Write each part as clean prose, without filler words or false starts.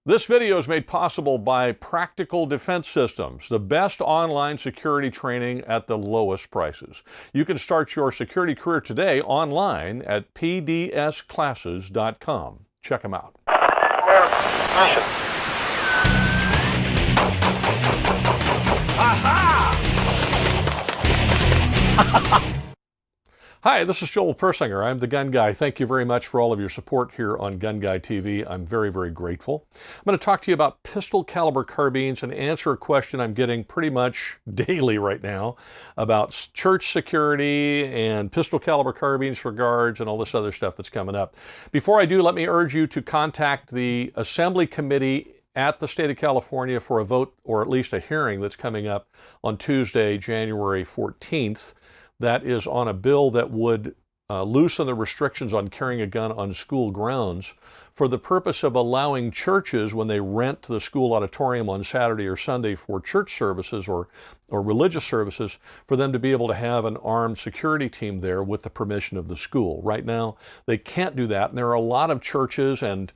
This video is made possible by Practical Defense Systems, the best online security training at the lowest prices. You can start your security career today online at pdsclasses.com. Check them out. Hi, this is Joel Persinger. I'm the Gun Guy. Thank you very much for all of your support here on GunGuyTV. I'm very, very grateful. I'm going to talk to you about pistol caliber carbines and answer a question I'm getting pretty much daily right now about church security and pistol caliber carbines for guards and all this other stuff that's coming up. Before I do, let me urge you to contact the Assembly Committee at the state of California for a vote, or at least a hearing that's coming up on Tuesday, January 14th. That is on a bill that would loosen the restrictions on carrying a gun on school grounds for the purpose of allowing churches, when they rent the school auditorium on Saturday or Sunday for church services or religious services, for them to be able to have an armed security team there with the permission of the school. Right now, they can't do that, and there are a lot of churches and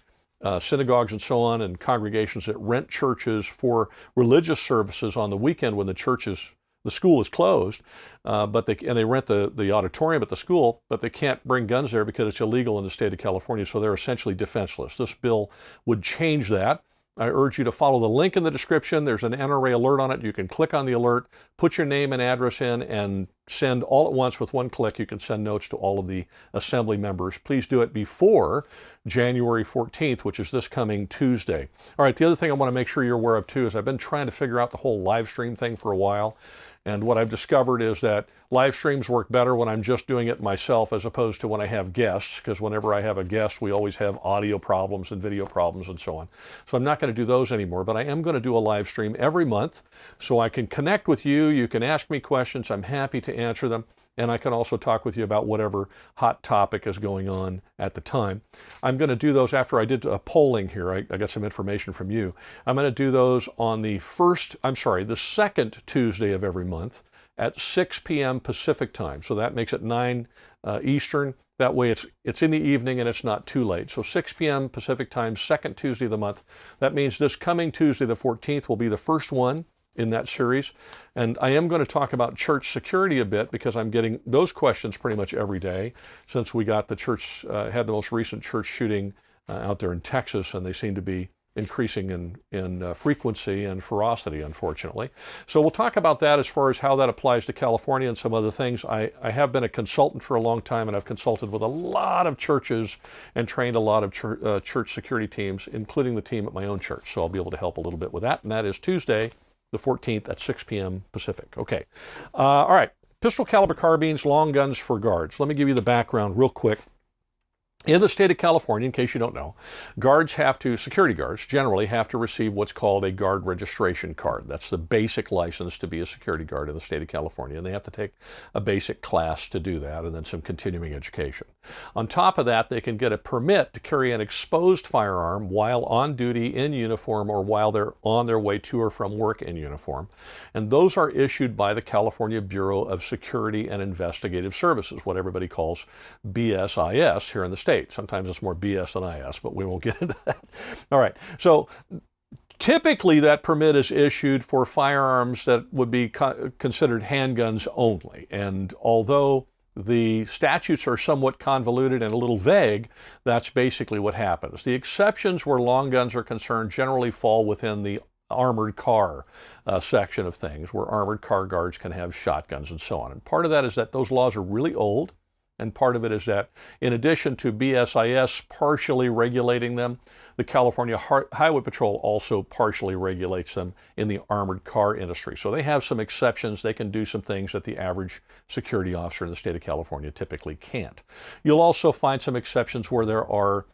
synagogues and so on, and congregations that rent churches for religious services on the weekend when the school is closed, and they rent the auditorium at the school, but they can't bring guns there because it's illegal in the state of California, so they're essentially defenseless. This bill would change that. I urge you to follow the link in the description. There's an NRA alert on it. You can click on the alert, put your name and address in, and send all at once with one click. You can send notes to all of the assembly members. Please do it before January 14th, which is this coming Tuesday. All right, the other thing I want to make sure you're aware of too is I've been trying to figure out the whole live stream thing for a while. And what I've discovered is that live streams work better when I'm just doing it myself as opposed to when I have guests, because whenever I have a guest, we always have audio problems and video problems and so on. So I'm not going to do those anymore, but I am going to do a live stream every month so I can connect with you. You can ask me questions. I'm happy to answer them. And I can also talk with you about whatever hot topic is going on at the time. I'm going to do those after I did a polling here. I got some information from you. I'm going to do those on the second Tuesday of every month at 6 p.m. Pacific time. So that makes it 9 Eastern. That way it's in the evening and it's not too late. So 6 p.m. Pacific time, second Tuesday of the month. That means this coming Tuesday, the 14th, will be the first one in that series. And I am going to talk about church security a bit because I'm getting those questions pretty much every day since we got the church, had the most recent church shooting out there in Texas, and they seem to be increasing in frequency and ferocity, unfortunately. So we'll talk about that as far as how that applies to California and some other things. I have been a consultant for a long time, and I've consulted with a lot of churches and trained a lot of church security teams, including the team at my own church. So I'll be able to help a little bit with that, and that is Tuesday, the 14th at 6 p.m. Pacific. Okay. All right. Pistol caliber carbines, long guns for guards. Let me give you the background real quick. In the state of California, in case you don't know, security guards generally have to receive what's called a guard registration card. That's the basic license to be a security guard in the state of California, and they have to take a basic class to do that, and then some continuing education. On top of that, they can get a permit to carry an exposed firearm while on duty in uniform or while they're on their way to or from work in uniform. And those are issued by the California Bureau of Security and Investigative Services, what everybody calls BSIS here in the state. Sometimes it's more BS than IS, but we won't get into that. All right. So typically that permit is issued for firearms that would be considered handguns only. And although the statutes are somewhat convoluted and a little vague, that's basically what happens. The exceptions where long guns are concerned generally fall within the armored car section of things, where armored car guards can have shotguns and so on. And part of that is that those laws are really old. And part of it is that in addition to BSIS partially regulating them, the California Highway Patrol also partially regulates them in the armored car industry. So they have some exceptions. They can do some things that the average security officer in the state of California typically can't. You'll also find some exceptions where there are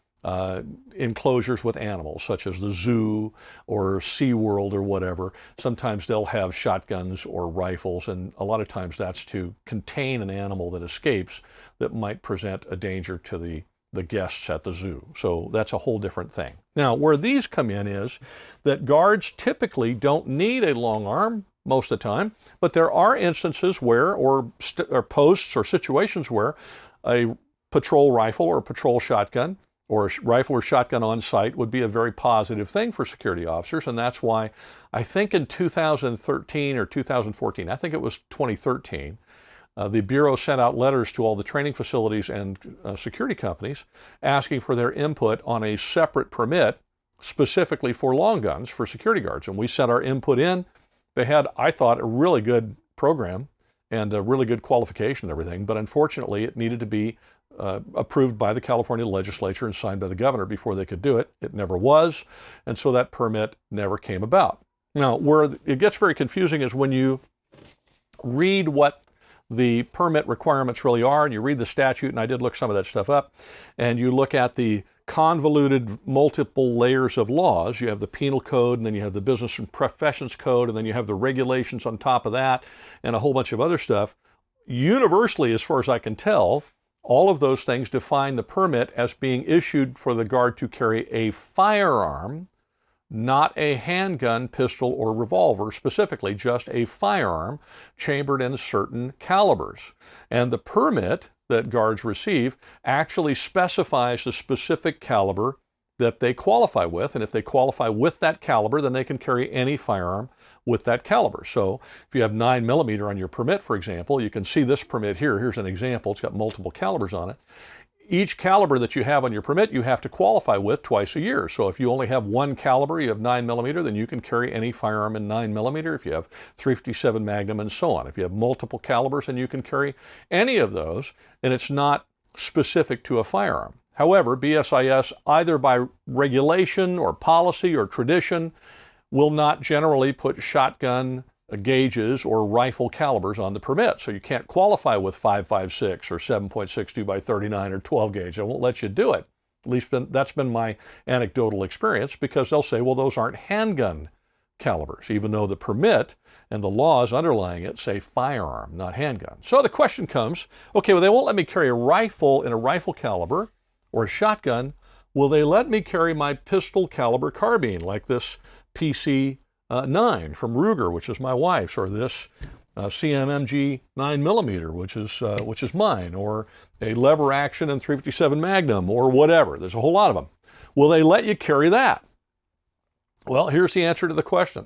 enclosures with animals, such as the zoo or SeaWorld or whatever. Sometimes they'll have shotguns or rifles, and a lot of times that's to contain an animal that escapes that might present a danger to the guests at the zoo. So that's a whole different thing. Now, where these come in is that guards typically don't need a long arm most of the time, but there are instances where, or posts or situations where a patrol rifle or patrol shotgun or a rifle or shotgun on site would be a very positive thing for security officers. And that's why I think in 2013 or 2014, I think it was 2013, the Bureau sent out letters to all the training facilities and security companies asking for their input on a separate permit specifically for long guns for security guards. And we sent our input in. They had, I thought, a really good program and a really good qualification and everything, but unfortunately it needed to be approved by the California legislature and signed by the governor before they could do it. It never was, and so that permit never came about. Now, where it gets very confusing is when you read what the permit requirements really are, and you read the statute, and I did look some of that stuff up, and you look at the convoluted multiple layers of laws. You have the penal code, and then you have the business and professions code, and then you have the regulations on top of that, and a whole bunch of other stuff. Universally, as far as I can tell, all of those things define the permit as being issued for the guard to carry a firearm, not a handgun, pistol, or revolver, specifically just a firearm chambered in certain calibers. And the permit that guards receive actually specifies the specific caliber that they qualify with, and if they qualify with that caliber, then they can carry any firearm with that caliber. So if you have 9mm on your permit, for example, you can see this permit here. Here's an example. It's got multiple calibers on it. Each caliber that you have on your permit, you have to qualify with twice a year. So if you only have one caliber, you have 9mm, then you can carry any firearm in 9mm. If you have .357 Magnum and so on. If you have multiple calibers, then you can carry any of those, and it's not specific to a firearm. However, BSIS, either by regulation or policy or tradition, will not generally put shotgun gauges or rifle calibers on the permit. So you can't qualify with 5.56 or 7.62 by 39 or 12 gauge. They won't let you do it. At least that's been my anecdotal experience, because they'll say, well, those aren't handgun calibers, even though the permit and the laws underlying it say firearm, not handgun. So the question comes, okay, well, they won't let me carry a rifle in a rifle caliber or a shotgun. Will they let me carry my pistol caliber carbine, like this PC 9 from Ruger, which is my wife's, or this CMMG 9mm, which is mine, or a lever action and .357 Magnum, or whatever. There's a whole lot of them. Will they let you carry that? Well, here's the answer to the question.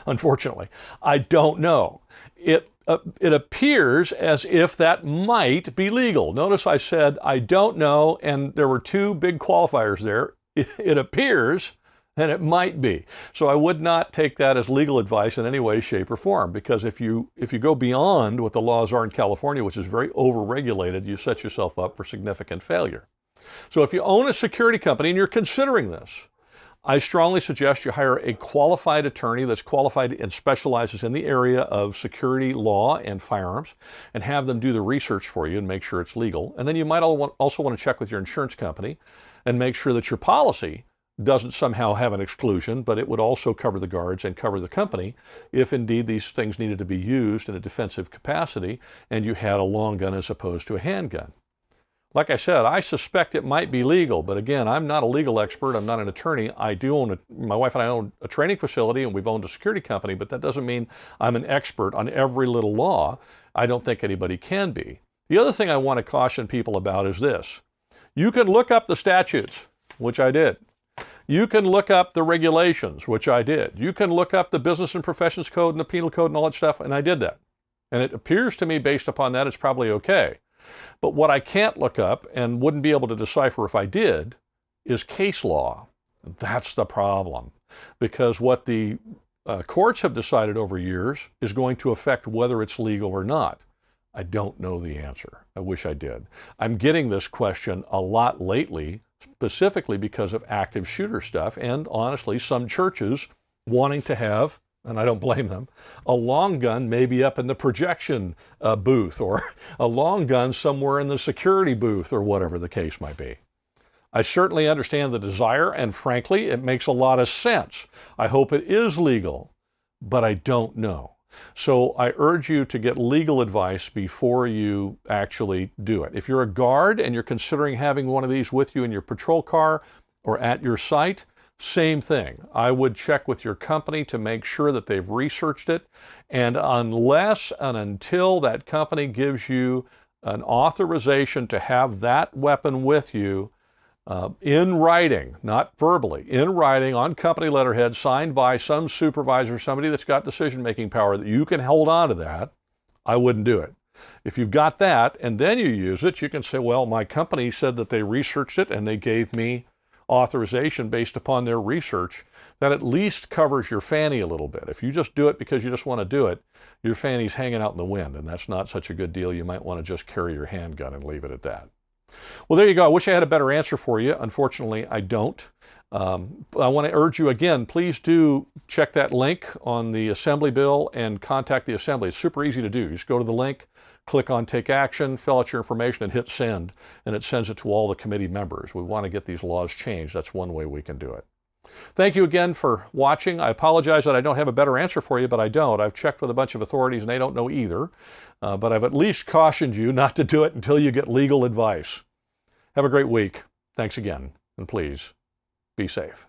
Unfortunately, I don't know. It appears as if that might be legal. Notice I said I don't know, and there were two big qualifiers there. It appears, and it might be. So I would not take that as legal advice in any way, shape, or form, because if you go beyond what the laws are in California, which is very overregulated, you set yourself up for significant failure. So if you own a security company and you're considering this, I strongly suggest you hire a qualified attorney that's qualified and specializes in the area of security law and firearms, and have them do the research for you and make sure it's legal. And then you might also want to check with your insurance company and make sure that your policy doesn't somehow have an exclusion, but it would also cover the guards and cover the company if indeed these things needed to be used in a defensive capacity and you had a long gun as opposed to a handgun. Like I said, I suspect it might be legal, but again, I'm not a legal expert. I'm not an attorney. I do own my wife and I own a training facility, and we've owned a security company, but that doesn't mean I'm an expert on every little law. I don't think anybody can be. The other thing I want to caution people about is this. You can look up the statutes, which I did. You can look up the regulations, which I did. You can look up the business and professions code and the penal code and all that stuff, and I did that. And it appears to me, based upon that, it's probably okay. But what I can't look up and wouldn't be able to decipher if I did is case law. That's the problem, because what the courts have decided over years is going to affect whether it's legal or not. I don't know the answer. I wish I did. I'm getting this question a lot lately, specifically because of active shooter stuff, and honestly, some churches wanting to have, and I don't blame them, a long gun maybe up in the projection booth, or a long gun somewhere in the security booth, or whatever the case might be. I certainly understand the desire, and frankly, it makes a lot of sense. I hope it is legal, but I don't know. So I urge you to get legal advice before you actually do it. If you're a guard and you're considering having one of these with you in your patrol car or at your site, same thing. I would check with your company to make sure that they've researched it. And unless and until that company gives you an authorization to have that weapon with you, in writing, not verbally, in writing on company letterhead, signed by some supervisor, somebody that's got decision-making power, that you can hold on to that, I wouldn't do it. If you've got that and then you use it, you can say, well, my company said that they researched it and they gave me authorization based upon their research. That at least covers your fanny a little bit. If you just do it because you just want to do it, your fanny's hanging out in the wind, and that's not such a good deal. You might want to just carry your handgun and leave it at that. Well, there you go. I wish I had a better answer for you. Unfortunately, I don't. I want to urge you again, please do check that link on the Assembly bill and contact the Assembly. It's super easy to do. You just go to the link, click on Take Action, fill out your information, and hit Send, and it sends it to all the committee members. We want to get these laws changed. That's one way we can do it. Thank you again for watching. I apologize that I don't have a better answer for you, but I don't. I've checked with a bunch of authorities, and they don't know either. But I've at least cautioned you not to do it until you get legal advice. Have a great week. Thanks again, and please be safe.